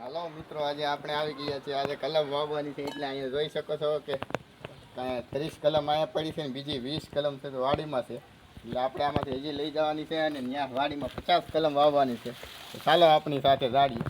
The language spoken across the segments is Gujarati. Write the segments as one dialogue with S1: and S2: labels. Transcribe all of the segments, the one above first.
S1: હાલો મિત્રો, આજે આપણે આવી ગયા છીએ. આજે કલમ વાવવાની છે એટલે અહીંયા જોઈ શકો છો કે 30 કલમ અહીંયા પડી છે ને બીજી 20 કલમ છે તો વાડીમાં છે. એટલે આપણે આમાંથી હજી લઈ જવાની છે અને ત્યાં વાડીમાં 50 કલમ વાવવાની છે. તો ચાલો આપણી સાથે જાડીએ.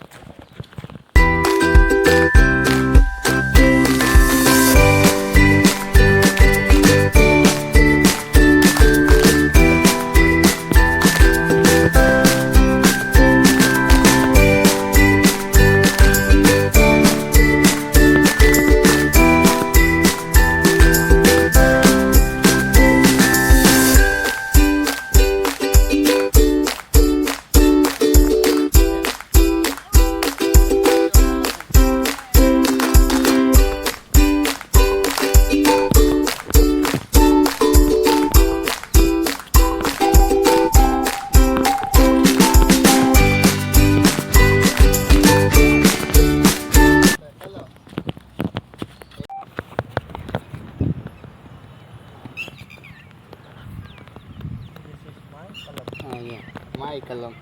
S1: माई कलम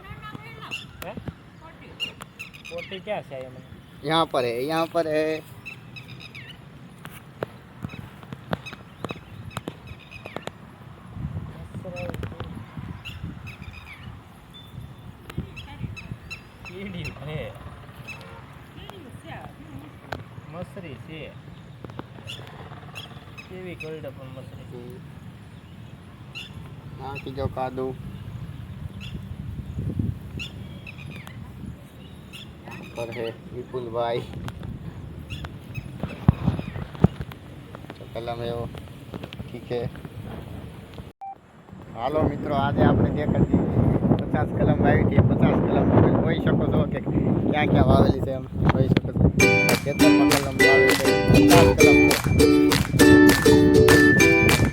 S2: पोटी क्या है
S1: यहाँ पर है, यहाँ पर है।
S2: मसरी से केवी कोल्ड पण मसरी
S1: हाँ की जो कादू पर है विपुल भाई तो कलम है वो ठीक है। हालो मित्रों, आज आपने देखा 50 कलम वावी थी। 50 कलम તમે જોઈ શકો છો કે ક્યાં ક્યાં વાવેલી છે. એમ જોઈ શકો છો ખેતરમાં કલમ વાવે છે 50 કલમ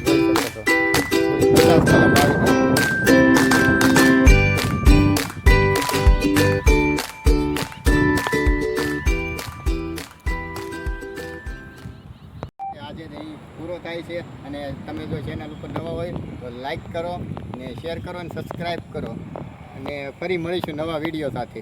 S1: જોઈ શકો છો 50 કલમ વાવી છે. આજે અહીં પૂરો થાય છે અને તમે જો ચેનલ ઉપર નવા હોય તો લાઈક કરો ને શેર કરો અને સબસ્ક્રાઈબ કરો અને ફરી મળીશું નવા વિડીયો સાથે.